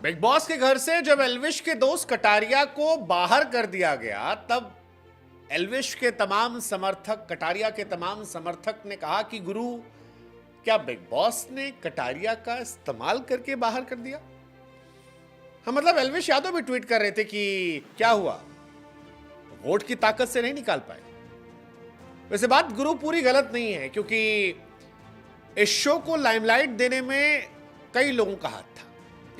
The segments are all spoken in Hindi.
बिग बॉस के घर से जब एल्विश के दोस्त कटारिया को बाहर कर दिया गया, तब एल्विश के तमाम समर्थक, कटारिया के तमाम समर्थक ने कहा कि गुरु, क्या बिग बॉस ने कटारिया का इस्तेमाल करके बाहर कर दिया? हाँ, मतलब एल्विश यादव भी ट्वीट कर रहे थे कि क्या हुआ, वोट की ताकत से नहीं निकाल पाए। वैसे बात गुरु पूरी गलत नहीं है, क्योंकि इस शो को लाइमलाइट देने में कई लोगों का हाथ था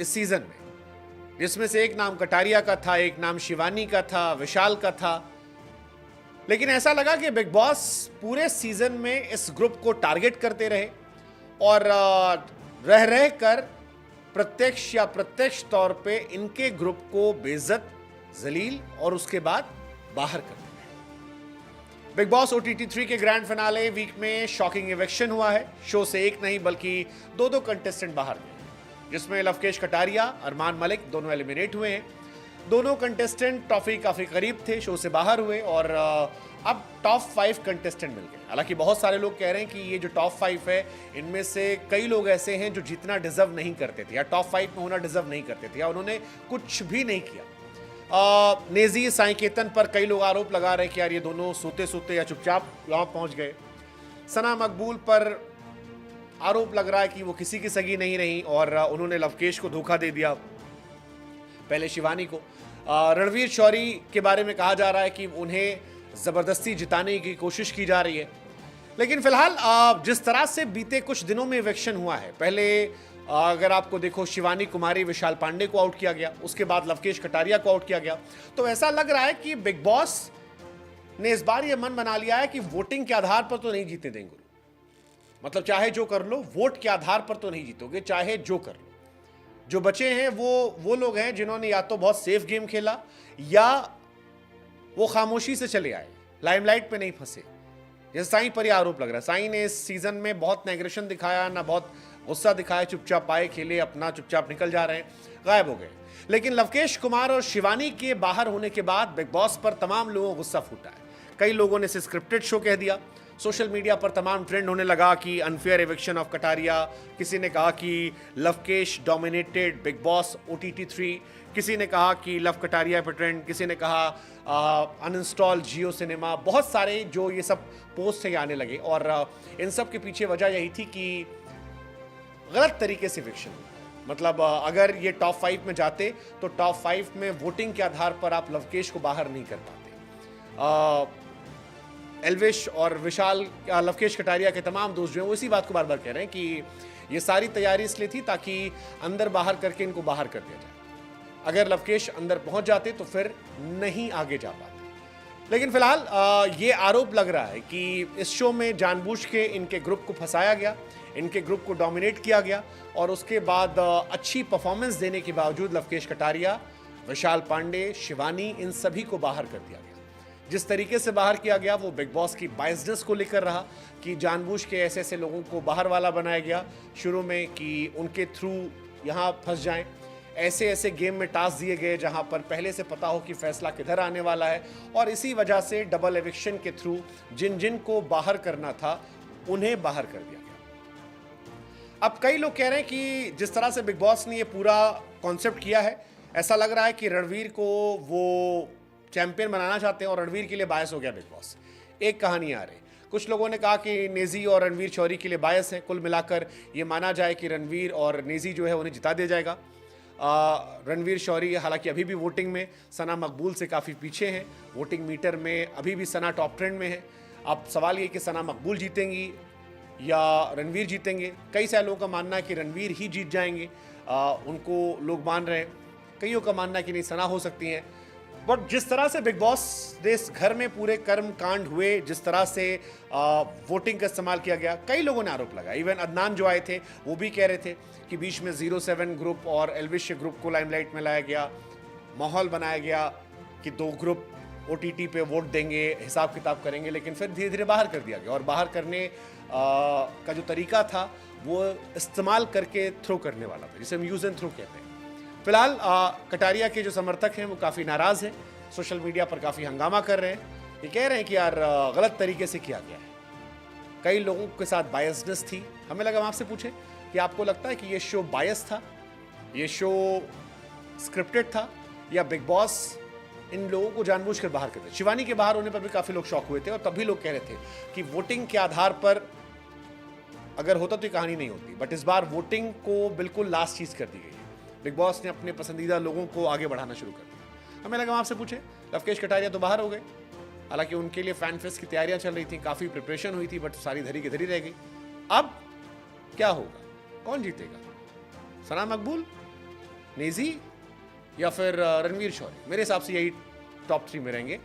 इस सीजन में, जिसमें से एक नाम कटारिया का था, एक नाम शिवानी का था, विशाल का था। लेकिन ऐसा लगा कि बिग बॉस पूरे सीजन में इस ग्रुप को टारगेट करते रहे और रह रह कर प्रत्यक्ष या प्रत्यक्ष तौर पे इनके ग्रुप को बेइज्जत, जलील और उसके बाद बाहर कर दिया। बिग बॉस OTT 3 के ग्रैंड फिनाले वीक में शॉकिंग इवेक्शन हुआ है। शो से एक नहीं बल्कि दो कंटेस्टेंट बाहर गए, जिसमें लवकेश कटारिया, अरमान मलिक दोनों एलिमिनेट हुए हैं। दोनों कंटेस्टेंट ट्रॉफी काफी करीब थे, शो से बाहर हुए और अब टॉप 5 कंटेस्टेंट मिल गए। हालांकि बहुत सारे लोग कह रहे हैं कि ये जो टॉप 5 है, इनमें से कई लोग ऐसे हैं जो जीतना डिजर्व नहीं करते थे या टॉप 5 में होना डिजर्व नहीं करते थे या उन्होंने कुछ भी नहीं किया। नेजी, साई केतन पर कई लोग आरोप लगा रहे हैं कि यार ये दोनों सोते सोते या चुपचाप यहाँ पहुंच गए। सना मकबूल पर आरोप लग रहा है कि वो किसी की सगी नहीं रही और उन्होंने लवकेश को धोखा दे दिया, पहले शिवानी को। रणवीर शौरी के बारे में कहा जा रहा है कि उन्हें जबरदस्ती जिताने की कोशिश की जा रही है। लेकिन फिलहाल जिस तरह से बीते कुछ दिनों में इवेक्शन हुआ है, पहले अगर आपको देखो शिवानी कुमारी, विशाल पांडे को आउट किया गया, उसके बाद लवकेश कटारिया को आउट किया गया, तो ऐसा लग रहा है कि बिग बॉस ने इस बार यह मन बना लिया है कि वोटिंग के आधार पर तो नहीं जीते देंगे। मतलब चाहे जो कर लो, वोट के आधार पर तो नहीं जीतोगे, चाहे जो कर लो। जो बचे हैं वो लोग हैं जिन्होंने या तो बहुत सेफ गेम खेला या वो खामोशी से चले आए, लाइमलाइट पे नहीं फंसे। जैसे साई पर यह आरोप लग रहा है, साई ने इस सीजन में बहुत ना एग्रेशन दिखाया, ना बहुत गुस्सा दिखाया, चुपचाप आए, खेले अपना, चुपचाप निकल जा रहे हैं, गायब हो गए। लेकिन लवकेश कुमार और शिवानी के बाहर होने के बाद बिग बॉस पर तमाम लोगों को गुस्सा फूटा है। कई लोगों ने इसे स्क्रिप्टेड शो कह दिया। सोशल मीडिया पर तमाम ट्रेंड होने लगा कि अनफेयर इविक्शन ऑफ कटारिया, किसी ने कहा कि Lavkesh dominated big boss OTT 3, किसी ने कहा कि लव कटारिया पे ट्रेंड, किसी ने कहा अनइंस्टॉल जियो सिनेमा। बहुत सारे जो ये सब पोस्ट है आने लगे और इन सब के पीछे वजह यही थी कि गलत तरीके से इविक्शन। मतलब अगर ये टॉप 5 में जाते तो टॉप 5 में वोटिंग के आधार पर आप लवकेश को बाहर नहीं कर पाते। एल्विश और विशाल, लवकेश कटारिया के तमाम दोस्त जो हैं वो इसी बात को बार बार कह रहे हैं कि ये सारी तैयारी इसलिए थी ताकि अंदर बाहर करके इनको बाहर कर दिया जाए। अगर लवकेश अंदर पहुंच जाते तो फिर नहीं आगे जा पाते। लेकिन फिलहाल ये आरोप लग रहा है कि इस शो में जानबूझ के इनके ग्रुप को फंसाया गया, इनके ग्रुप को डोमिनेट किया गया और उसके बाद अच्छी परफॉर्मेंस देने के बावजूद लवकेश कटारिया, विशाल पांडे, शिवानी, इन सभी को बाहर कर दिया गया। जिस तरीके से बाहर किया गया वो बिग बॉस की बायसनेस को लेकर रहा कि जानबूझ के ऐसे ऐसे लोगों को बाहर वाला बनाया गया शुरू में कि उनके थ्रू यहाँ फंस जाएं। ऐसे ऐसे गेम में टास्क दिए गए जहां पर पहले से पता हो कि फैसला किधर आने वाला है और इसी वजह से डबल एविक्शन के थ्रू जिन जिन को बाहर करना था उन्हें बाहर कर दिया गया। अब कई लोग कह रहे हैं कि जिस तरह से बिग बॉस ने ये पूरा कॉन्सेप्ट किया है, ऐसा लग रहा है कि रणवीर को वो चैंपियन बनाना चाहते हैं और रणवीर के लिए बायस हो गया बिग बॉस। एक कहानी आ रही, कुछ लोगों ने कहा कि नेजी और रणवीर शौरी के लिए बायस है। कुल मिलाकर ये माना जाए कि रणवीर और नेजी जो है उन्हें जिता दिया जाएगा। रणवीर शौरी हालांकि अभी भी वोटिंग में सना मकबूल से काफ़ी पीछे हैं, वोटिंग मीटर में अभी भी सना टॉप ट्रेंड में है। अब सवाल ये कि सना मकबूल जीतेंगी या रणवीर जीतेंगे। कई सारे लोगों का मानना है कि रणवीर ही जीत जाएंगे, उनको लोग मान रहे हैं। कईयों का मानना है कि नहीं, सना हो सकती हैं। बट जिस तरह से बिग बॉस इस घर में पूरे कर्म कांड हुए, जिस तरह से वोटिंग का इस्तेमाल किया गया, कई लोगों ने आरोप लगाया। इवन अदनान जो आए थे वो भी कह रहे थे कि बीच में 07 ग्रुप और एल्विश ग्रुप को लाइमलाइट में लाया गया, माहौल बनाया गया कि 2 ग्रुप OTT पे वोट देंगे, हिसाब किताब करेंगे, लेकिन फिर धीरे धीरे बाहर कर दिया गया और बाहर करने का जो तरीका था वो इस्तेमाल करके थ्रो करने वाला था, जिसे हम यूज एंड थ्रो कहते हैं। फिलहाल कटारिया के जो समर्थक हैं वो काफ़ी नाराज़ हैं, सोशल मीडिया पर काफ़ी हंगामा कर रहे हैं। ये कह रहे हैं कि यार गलत तरीके से किया गया है, कई लोगों के साथ बायसनेस थी। हमें लगा हम आपसे पूछें कि आपको लगता है कि ये शो बायस था, ये शो स्क्रिप्टेड था या बिग बॉस इन लोगों को जानबूझकर बाहर करते? शिवानी के बाहर होने पर भी काफी लोग शॉक हुए थे और तभी लोग कह रहे थे कि वोटिंग के आधार पर अगर होता तो ये कहानी नहीं होती, बट इस बार वोटिंग को बिल्कुल लास्ट चीज कर दी गई है। बिग बॉस ने अपने पसंदीदा लोगों को आगे बढ़ाना शुरू कर दिया। हमें लगा हम आपसे पूछे, लवकेश कटारिया तो बाहर हो गए, हालांकि उनके लिए फैन फेस्ट की तैयारियां चल रही थी, काफी प्रिपरेशन हुई थी, बट सारी धरी की धरी रह गई। अब क्या होगा, कौन जीतेगा? सना मकबूल, नेजी या फिर रणवीर शौर्य? मेरे हिसाब से यही टॉप 3 में रहेंगे,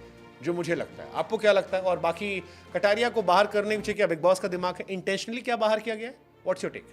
जो मुझे लगता है। आपको क्या लगता है? और बाकी कटारिया को बाहर करने के पीछे क्या बिग बॉस का दिमाग है? इंटेंशनली क्या बाहर किया गया है? What's your take?